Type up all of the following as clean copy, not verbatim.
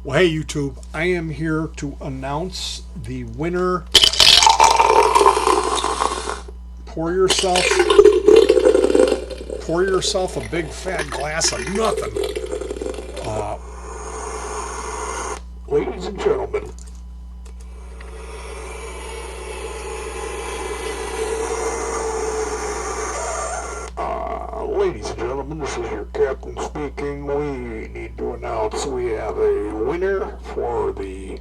Well, hey YouTube, I am here to announce the winner. Pour yourself, pour yourself a big fat glass of nothing. Uh, Ladies and gentlemen, this is your captain speaking. We need to announce we have a winner for the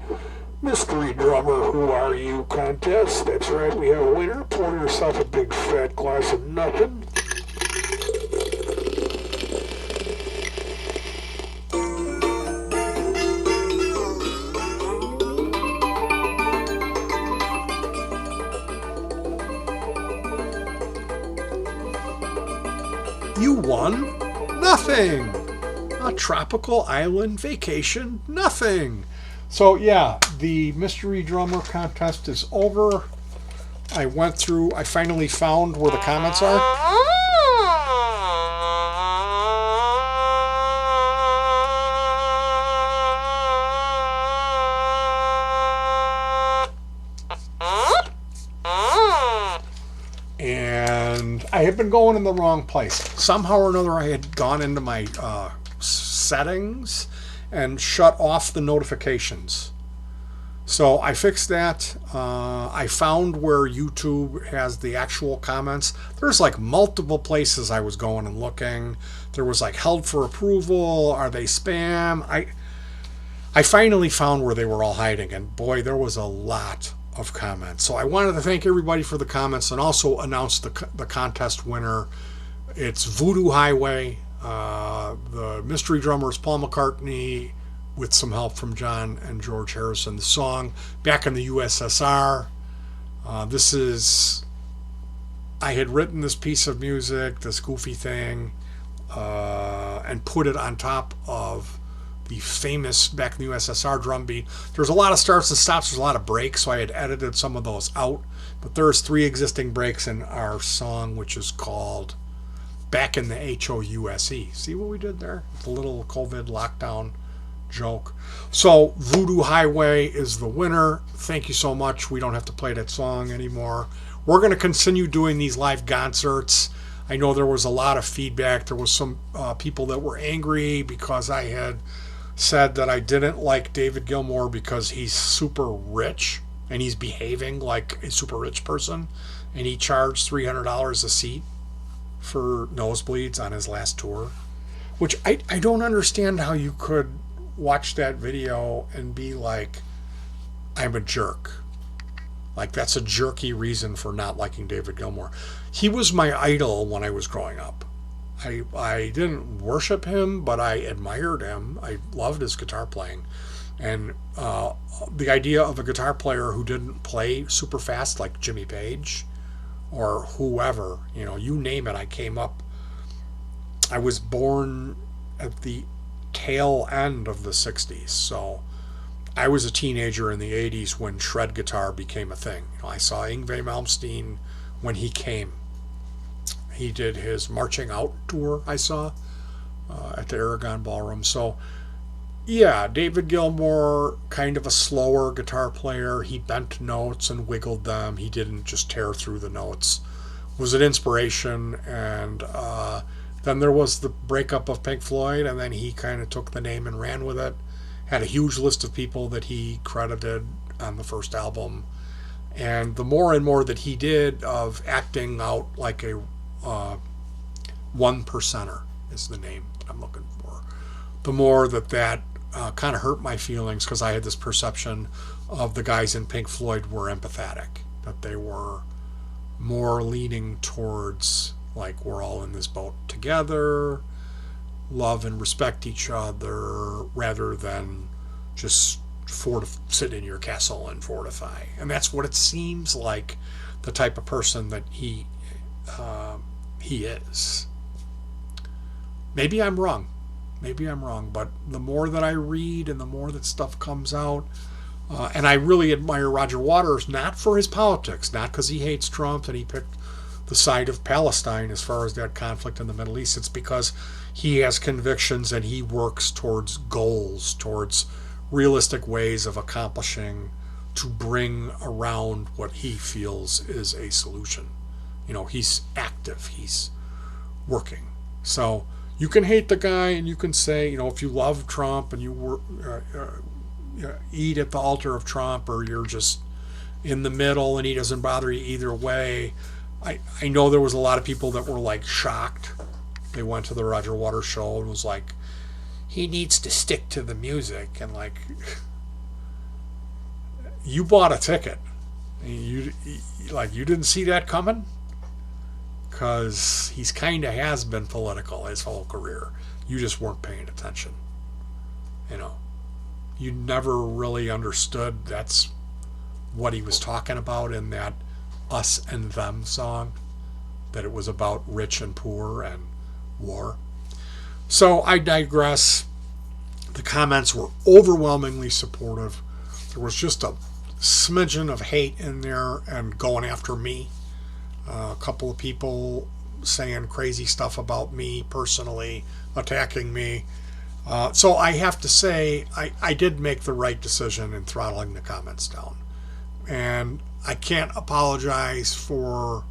Mystery Drummer Who Are You contest. That's right, we have a winner. Pour yourself a big fat glass of nothing. You won nothing. A tropical island vacation, nothing. So yeah, the Mystery Drummer contest is over. I finally found where the comments are. And I had been going in the wrong place. Somehow or another, I had gone into my settings and shut off the notifications. So I fixed that. I found where YouTube has the actual comments. There's like multiple places I was going and looking. There was like held for approval. Are they spam? I finally found where they were all hiding, and boy, there was a lot of comments. So I wanted to thank everybody for the comments and also announce the contest winner. It's Voodoo Highway. The mystery drummer is Paul McCartney with some help from John and George Harrison. The song Back in the USSR. I had written this piece of music, this goofy thing, and put it on top of the famous Back in the USSR drum beat. There's a lot of starts and stops, there's a lot of breaks, so I had edited some of those out. But there's 3 existing breaks in our song, which is called Back in the HOUSE. See what we did there? The little COVID lockdown joke. So Voodoo Highway is the winner. Thank you so much. We don't have to play that song anymore. We're going to continue doing these live concerts. I know there was a lot of feedback. There was some people that were angry because I had said that I didn't like David Gilmour because he's super rich and he's behaving like a super rich person, and he charged $300 a seat for nosebleeds on his last tour, which I don't understand how you could watch that video and be like, I'm a jerk. Like, that's a jerky reason for not liking David Gilmour. He was my idol when I was growing up. I didn't worship him, but I admired him. I loved his guitar playing. And the idea of a guitar player who didn't play super fast like Jimmy Page or whoever, you name it, I was born at the tail end of the 60s. So I was a teenager in the 80s when shred guitar became a thing. I saw Yngwie Malmsteen when he came. He did his Marching Out tour, I saw, at the Aragon Ballroom. So, yeah, David Gilmour, kind of a slower guitar player. He bent notes and wiggled them. He didn't just tear through the notes. Was an inspiration. And then there was the breakup of Pink Floyd, and then he kind of took the name and ran with it. Had a huge list of people that he credited on the first album. And the more and more that he did of acting out like a one percenter is the name that I'm looking for, the more that kind of hurt my feelings, because I had this perception of the guys in Pink Floyd were empathetic, that they were more leaning towards like, we're all in this boat together, love and respect each other, rather than just sit in your castle and fortify. And that's what it seems like, the type of person that he is. Maybe I'm wrong, but the more that I read and the more that stuff comes out, and I really admire Roger Waters, not for his politics, not because he hates Trump and he picked the side of Palestine as far as that conflict in the Middle East. It's because he has convictions and he works towards goals, towards realistic ways of accomplishing to bring around what he feels is a solution. He's active, he's working. So you can hate the guy and you can say, if you love Trump and you eat at the altar of Trump, or you're just in the middle and he doesn't bother you either way. I know there was a lot of people that were like shocked. They went to the Roger Waters show and was like, he needs to stick to the music. And like, you bought a ticket. You didn't see that coming? Because he's kind of has been political his whole career. You just weren't paying attention. You never really understood that's what he was talking about in that Us and Them song, that it was about rich and poor and war. So I digress. The comments were overwhelmingly supportive. There was just a smidgen of hate in there and going after me. A couple of people saying crazy stuff about me personally, attacking me. So I have to say, I did make the right decision in throttling the comments down. And I can't apologize for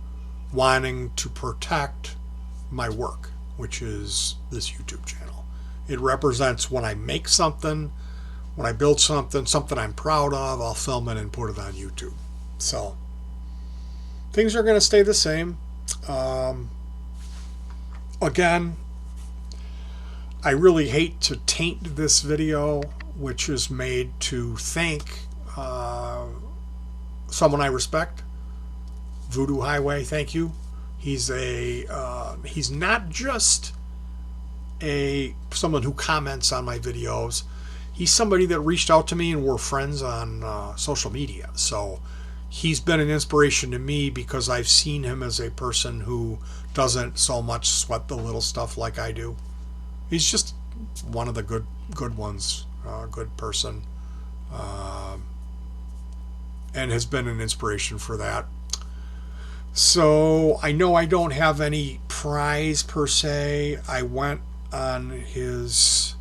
wanting to protect my work, which is this YouTube channel. It represents when I make something, when I build something I'm proud of, I'll film it and put it on YouTube. So things are going to stay the same. Again, I really hate to taint this video, which is made to thank someone I respect, Voodoo Highway. Thank you. He's not just someone who comments on my videos. He's somebody that reached out to me and we're friends on social media. So he's been an inspiration to me because I've seen him as a person who doesn't so much sweat the little stuff like I do. He's just one of the good ones, good person, and has been an inspiration for that. So I know I don't have any prize per se. I went on his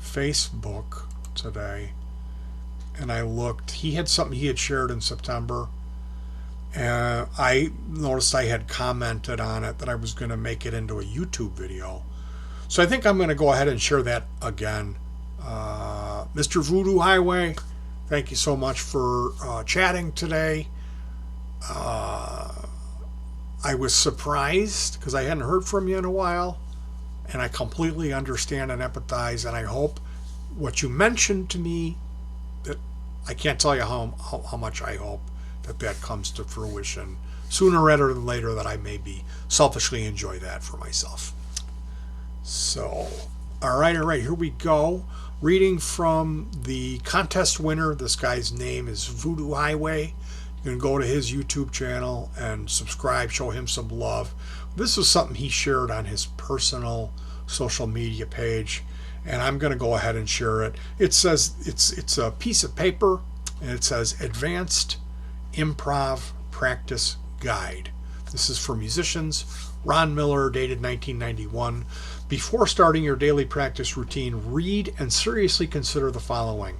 Facebook today and I looked. He had something he had shared in September, and I noticed I had commented on it that I was going to make it into a YouTube video. So I think I'm going to go ahead and share that again. Mr. Voodoo Highway, thank you so much for chatting today. I was surprised because I hadn't heard from you in a while, and I completely understand and empathize, and I hope what you mentioned to me, that I can't tell you how much I hope that comes to fruition sooner rather than later, that I maybe selfishly enjoy that for myself. So, all right, here we go. Reading from the contest winner. This guy's name is Voodoo Highway. You can go to his YouTube channel and subscribe, show him some love. This was something he shared on his personal social media page, and I'm going to go ahead and share it. It says, it's a piece of paper, and it says Advanced Improv Practice Guide. This is for musicians. Ron Miller, dated 1991. Before starting your daily practice routine, read and seriously consider the following.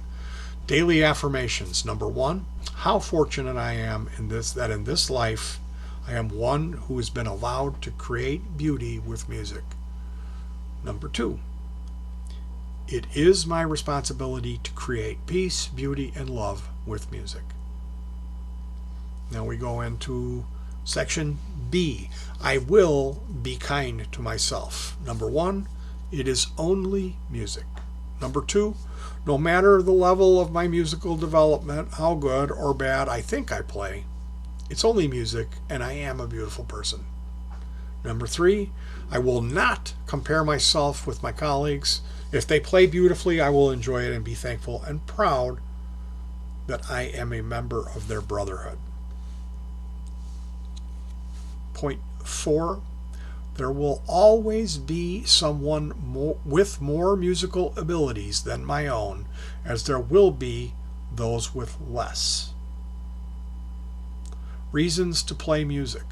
Daily affirmations. Number 1, how fortunate I am that in this life I am one who has been allowed to create beauty with music. Number 2, it is my responsibility to create peace, beauty, and love with music. Now we go into section B. I will be kind to myself. Number 1, it is only music. Number 2, no matter the level of my musical development, how good or bad I think I play, it's only music and I am a beautiful person. Number 3, I will not compare myself with my colleagues. If they play beautifully, I will enjoy it and be thankful and proud that I am a member of their brotherhood. Point 4, there will always be someone with more musical abilities than my own, as there will be those with less. Reasons to play music: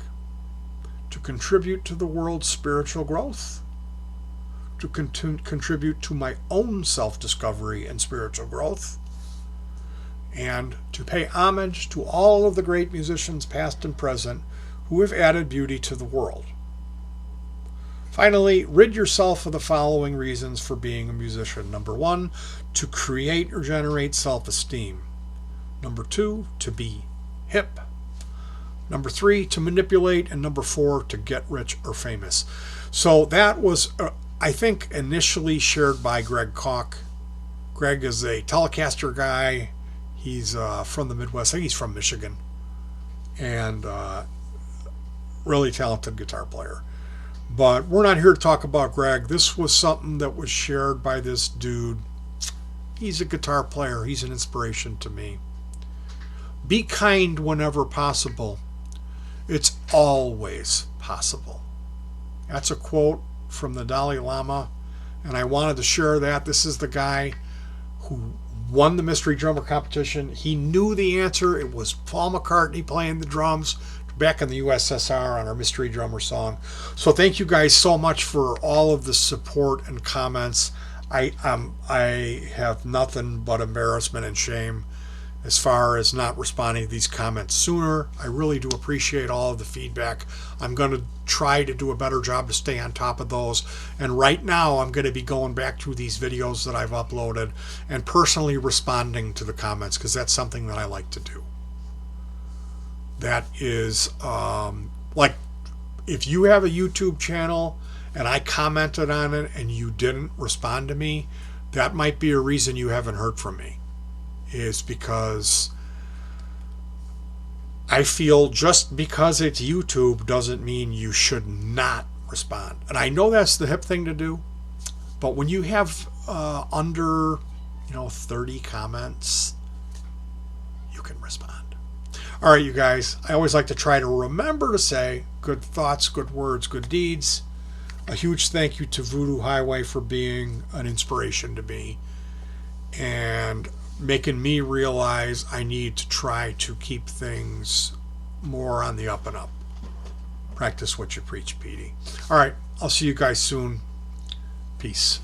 to contribute to the world's spiritual growth, to contribute to my own self-discovery and spiritual growth, and to pay homage to all of the great musicians, past and present, who have added beauty to the world. Finally, rid yourself of the following reasons for being a musician. Number 1, to create or generate self-esteem. Number 2, to be hip. Number 3, to manipulate. And number 4, to get rich or famous. So that was, I think, initially shared by Greg Koch. Greg is a Telecaster guy. He's from the Midwest. I think he's from Michigan. And really talented guitar player. But we're not here to talk about Greg. This was something that was shared by this dude. He's a guitar player. He's an inspiration to me. Be kind whenever possible. It's always possible. That's a quote from the Dalai Lama, and I wanted to share that. This is the guy who won the Mystery Drummer competition. He knew the answer. It was Paul McCartney playing the drums back in the USSR on our Mystery Drummer song. So thank you guys so much for all of the support and comments. I have nothing but embarrassment and shame as far as not responding to these comments sooner. I really do appreciate all of the feedback. I'm going to try to do a better job to stay on top of those. And right now, I'm going to be going back through these videos that I've uploaded and personally responding to the comments, because that's something that I like to do. That is, like, if you have a YouTube channel and I commented on it and you didn't respond to me, that might be a reason you haven't heard from me. Is because I feel just because it's YouTube doesn't mean you should not respond. And I know that's the hip thing to do, but when you have under 30 comments, you can respond. All right, you guys, I always like to try to remember to say good thoughts, good words, good deeds. A huge thank you to Voodoo Highway for being an inspiration to me and making me realize I need to try to keep things more on the up and up. Practice what you preach, Petey. All right, I'll see you guys soon. Peace.